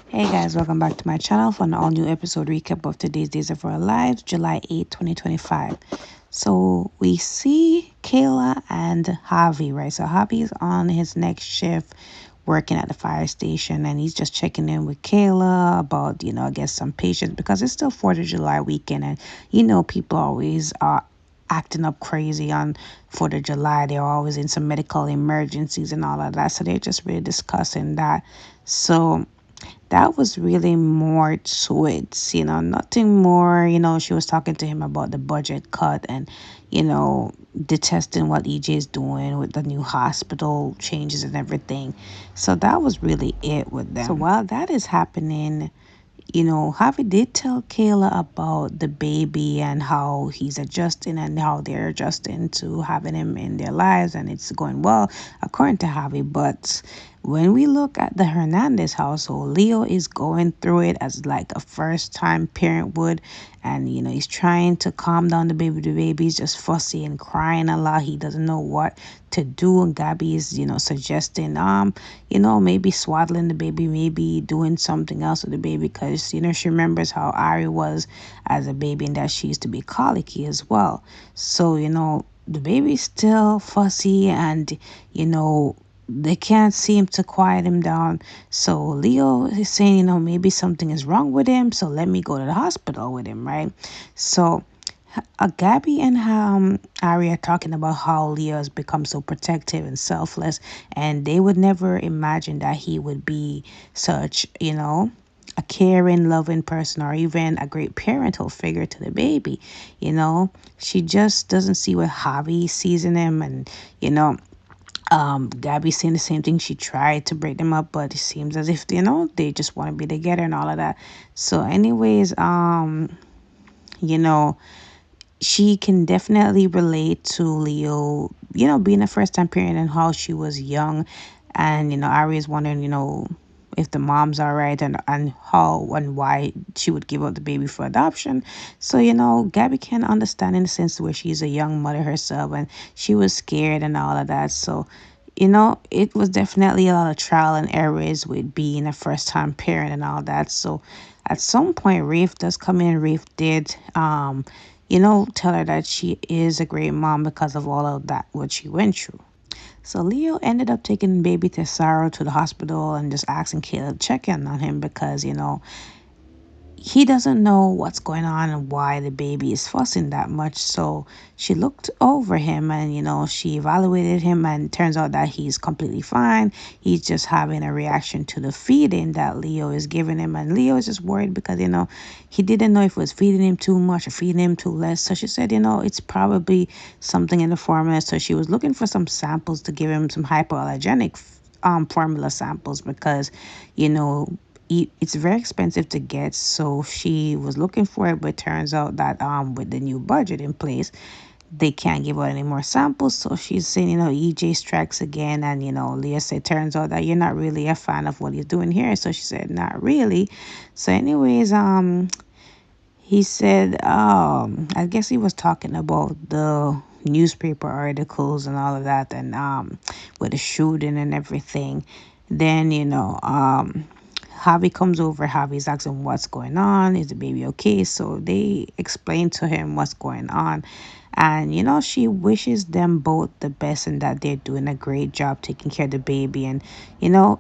Hey guys, welcome back to my channel for an all new episode recap of today's Days of Our Lives, July 8th, 2025. So we see Kayla and Javi, right? So Javi is on his next shift working at the fire station and he's just checking in with Kayla about, I guess some patients because it's still 4th of July weekend and people always are acting up crazy on 4th of July. They're always in some medical emergencies and all of that. So they're just really discussing that. So that was really more to it, nothing more. She was talking to him about the budget cut and, detesting what EJ is doing with the new hospital changes and everything. So that was really it with them. So while that is happening, Javi did tell Kayla about the baby and how he's adjusting and how they're adjusting to having him in their lives, and it's going well, according to Javi. But when we look at the Hernandez household, Leo is going through it as like a first time parent would. And, he's trying to calm down the baby. The baby's just fussy and crying a lot. He doesn't know what to do. And Gabby is, suggesting, maybe swaddling the baby, maybe doing something else with the baby because, she remembers how Ari was as a baby and that she used to be colicky as well. So, the baby's still fussy and, they can't seem to quiet him down. So Leo is saying, maybe something is wrong with him. So let me go to the hospital with him, right? So Gabby and Ari are talking about how Leo has become so protective and selfless, and they would never imagine that he would be such, a caring, loving person or even a great parental figure to the baby. She just doesn't see what Javi sees in him, and Gabby saying the same thing. She tried to break them up, but it seems as if they just want to be together and all of that. So, anyways, you know, she can definitely relate to Leo, being a first time parent and how she was young. And, Ari is wondering, if the mom's all right and how and why she would give up the baby for adoption. So, Gabby can understand in the sense where she's a young mother herself and she was scared and all of that. So, it was definitely a lot of trial and errors with being a first time parent and all that. So at some point, Rafe does come in. Rafe did, tell her that she is a great mom because of all of that, what she went through. So Leo ended up taking baby Tesaro to the hospital and just asking Kayla to check in on him because, he doesn't know what's going on and why the baby is fussing that much. So she looked over him and, she evaluated him and turns out that he's completely fine. He's just having a reaction to the feeding that Leo is giving him. And Leo is just worried because, he didn't know if it was feeding him too much or feeding him too less. So she said, it's probably something in the formula. So she was looking for some samples to give him some hypoallergenic formula samples because, you know, it's very expensive to get. So she was looking for it, but turns out that with the new budget in place, they can't give out any more samples. So she's saying, EJ strikes again. And, Leah said, turns out that you're not really a fan of what he's doing here. So she said, not really. So anyways, he said, I guess he was talking about the newspaper articles and all of that, and with the shooting and everything. Then, Javi comes over. Javi's asking what's going on. Is the baby okay? So they explain to him what's going on. And, she wishes them both the best and that they're doing a great job taking care of the baby. And,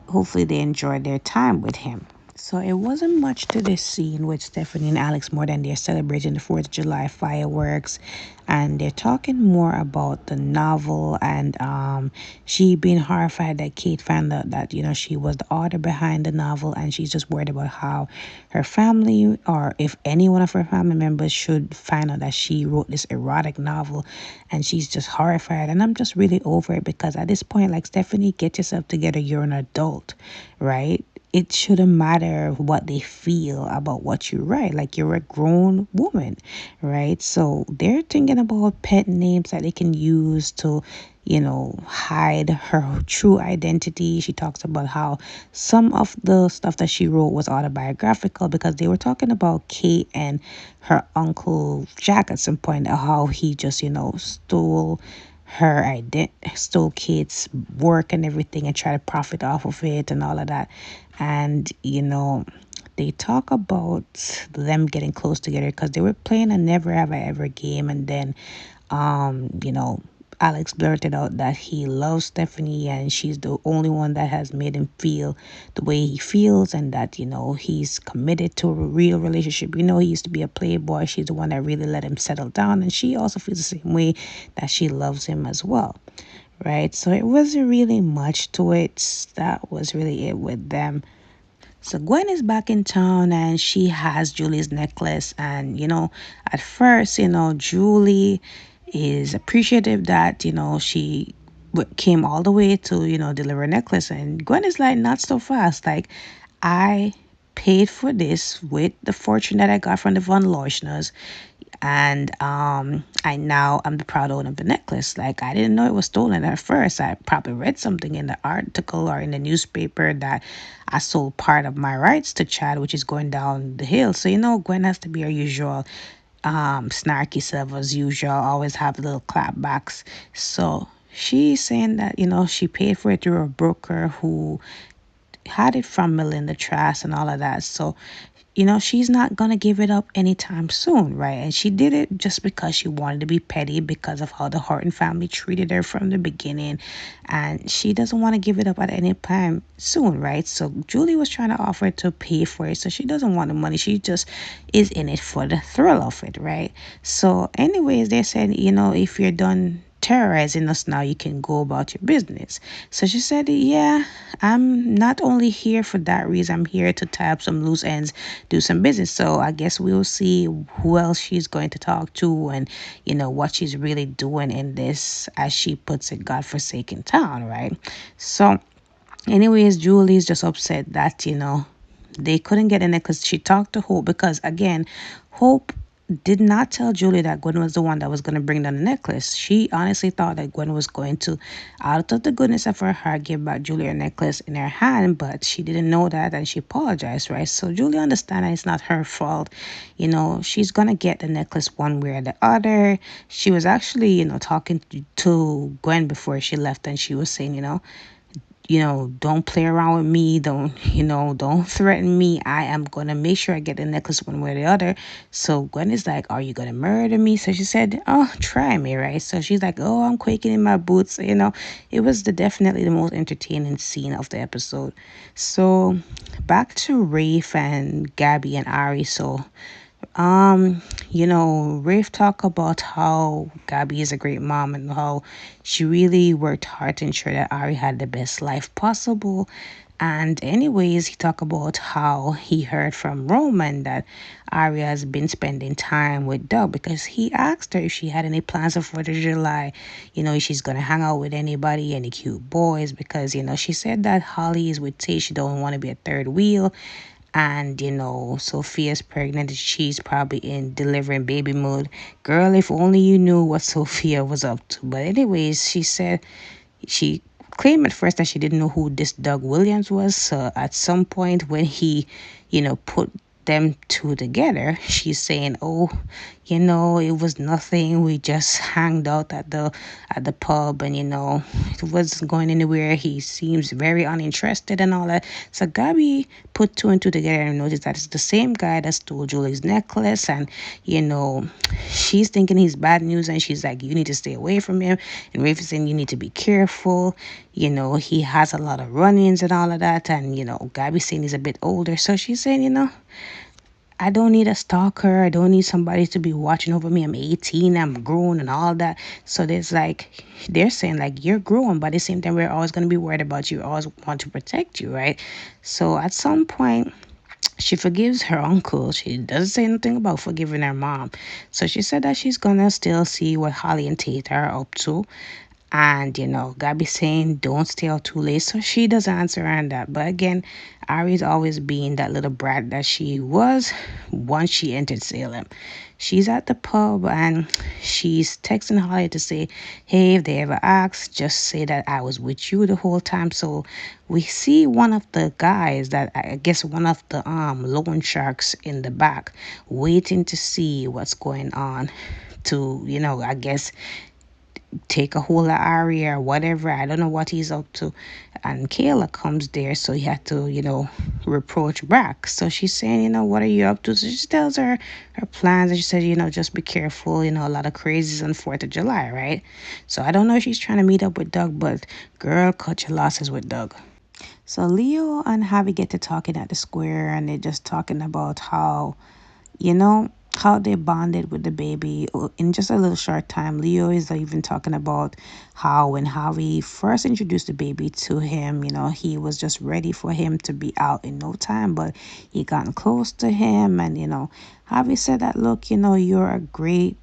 hopefully they enjoy their time with him. So it wasn't much to this scene with Stephanie and Alex more than they're celebrating the 4th of July fireworks, and they're talking more about the novel and she being horrified that Kate found out that she was the author behind the novel, and she's just worried about how her family or if any one of her family members should find out that she wrote this erotic novel, and she's just horrified. And I'm just really over it because at this point, like, Stephanie, get yourself together. You're an adult, right? It shouldn't matter what they feel about what you write. Like, you're a grown woman, right? So they're thinking about pet names that they can use to, hide her true identity. She talks about how some of the stuff that she wrote was autobiographical because they were talking about Kate and her uncle Jack at some point, how he just, stole stole Kate's work and everything and try to profit off of it and all of that. And they talk about them getting close together because they were playing a never have I ever game, and then Alex blurted out that he loves Stephanie and she's the only one that has made him feel the way he feels, and that he's committed to a real relationship. He used to be a playboy. She's the one that really let him settle down, and she also feels the same way, that she loves him as well, right? So it wasn't really much to it. That was really it with them. So Gwen is back in town and she has Julie's necklace. And, at first, Julie is appreciative that, she came all the way to, deliver a necklace. And Gwen is like, not so fast. Like, I paid for this with the fortune that I got from the Von Leuschners, and I'm the proud owner of the necklace. Like, I didn't know it was stolen at first. I probably read something in the article or in the newspaper that I sold part of my rights to Chad, which is going down the hill. So Gwen has to be her usual snarky self as usual, always have little clapbacks. So she's saying that she paid for it through a broker who had it from Melinda Trask and all of that. So, she's not going to give it up anytime soon, right? And she did it just because she wanted to be petty because of how the Horton family treated her from the beginning. And she doesn't want to give it up at any time soon, right? So, Julie was trying to offer to pay for it. So, she doesn't want the money. She just is in it for the thrill of it, right? So, anyways, they said, if you're done terrorizing us now, you can go about your business. So she said, yeah, I'm not only here for that reason, I'm here to tie up some loose ends, do some business. So I guess we'll see who else she's going to talk to, and what she's really doing in this, as she puts it, godforsaken town, right? So anyways, Julie's just upset that they couldn't get in it because she talked to Hope, because again, Hope did not tell Julie that Gwen was the one that was going to bring down the necklace. She honestly thought that Gwen was going to, out of the goodness of her heart, give back Julie her necklace in her hand, but she didn't know that, and she apologized, right? So Julie understands that it's not her fault. She's going to get the necklace one way or the other. She was actually, talking to Gwen before she left, and she was saying, don't play around with me. Don't threaten me. I am going to make sure I get the necklace one way or the other. So Gwen is like, are you going to murder me? So she said, oh, try me, right? So she's like, oh, I'm quaking in my boots. It was definitely the most entertaining scene of the episode. So back to Rafe and Gabby and Ari. So Rafe talk about how Gabby is a great mom and how she really worked hard to ensure that Ari had the best life possible. And anyways, he talked about how he heard from Roman that Ari has been spending time with Doug, because he asked her if she had any plans for 4th of July, if she's going to hang out with anybody, any cute boys, because, she said that Holly is with Tay. She don't want to be a third wheel, and Sophia's pregnant. She's probably in delivering baby mode. Girl, if only you knew what Sophia was up to. But anyways, she said she claimed at first that she didn't know who this Doug Williams was. So at some point when he put them two together, she's saying, oh, it was nothing. We just hanged out at the pub, and it wasn't going anywhere. He seems very uninterested and all that. So Gabby put two and two together and noticed that it's the same guy that stole Julie's necklace, and she's thinking he's bad news, and she's like, you need to stay away from him. And Rafe is saying, you need to be careful. He has a lot of run-ins and all of that, and Gabby's saying he's a bit older. So she's saying, I don't need a stalker. I don't need somebody to be watching over me. I'm 18. I'm grown and all that. So they're saying like, you're grown, but at the same time, we're always going to be worried about you. We always want to protect you, right? So at some point, she forgives her uncle. She doesn't say anything about forgiving her mom. So she said that she's going to still see what Holly and Tate are up to. And, Gabby saying, don't stay out too late. So she doesn't answer her on that. But again, Ari's always being that little brat that she was once she entered Salem. She's at the pub and she's texting Holly to say, hey, if they ever ask, just say that I was with you the whole time. So we see one of the guys, that I guess one of the loan sharks in the back, waiting to see what's going on to, I guess take a hold of Ari or whatever. I don't know what he's up to. And Kayla comes there, so he had to, reproach back. So she's saying, what are you up to? So she tells her plans, and she said, just be careful. A lot of crazies on 4th of July, right? So I don't know if she's trying to meet up with Doug, but girl, cut your losses with Doug. So Leo and Javi get to talking at the square, and they're just talking about you know, how they bonded with the baby in just a little short time. Leo is even talking about how when Javi first introduced the baby to him, he was just ready for him to be out in no time, but he gotten close to him. And, Javi said that, look, you're great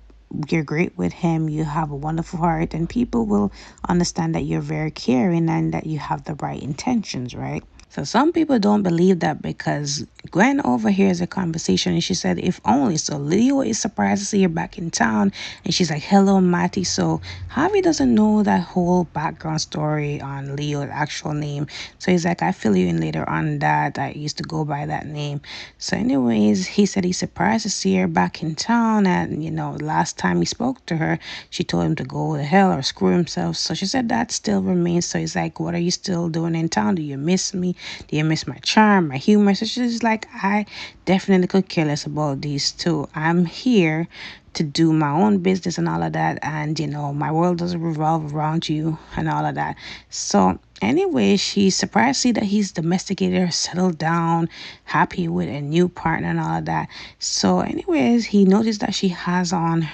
with him. You have a wonderful heart, and people will understand that you're very caring and that you have the right intentions, right? So some people don't believe that because Gwen overhears a conversation and she said, if only. So Leo is surprised to see her back in town. And she's like, hello, Matty. So Javi doesn't know that whole background story on Leo's actual name. So he's like, I fill you in later on that. I used to go by that name. So anyways, he said he's surprised to see her back in town. And, last time he spoke to her, she told him to go to hell or screw himself. So she said that still remains. So he's like, what are you still doing in town? Do you miss me? Do you miss my charm, my humor? So she's like, I definitely could care less about these two. I'm here to do my own business and all of that. And, my world doesn't revolve around you and all of that. So, anyway, she's surprised to see that he's domesticated, settled down, happy with a new partner and all of that. So, anyways, he noticed that she has on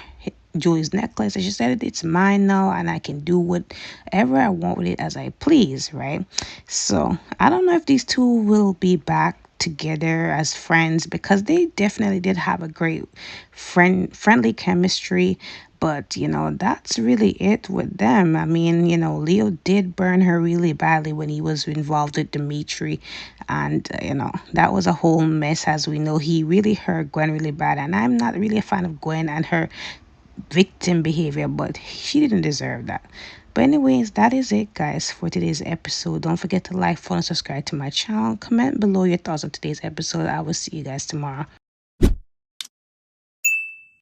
Julie's necklace, and she said it's mine now and I can do whatever I want with it as I please, right? So I don't know if these two will be back together as friends because they definitely did have a great friendly chemistry. But that's really it with them. I mean, Leo did burn her really badly when he was involved with Dimitri, and that was a whole mess. As we know, he really hurt Gwen really bad, and I'm not really a fan of Gwen and her victim behavior, but she didn't deserve that. But anyways, that is it, guys, for today's episode. Don't forget to like, follow, and subscribe to my channel. Comment below your thoughts on today's episode. I will see you guys tomorrow.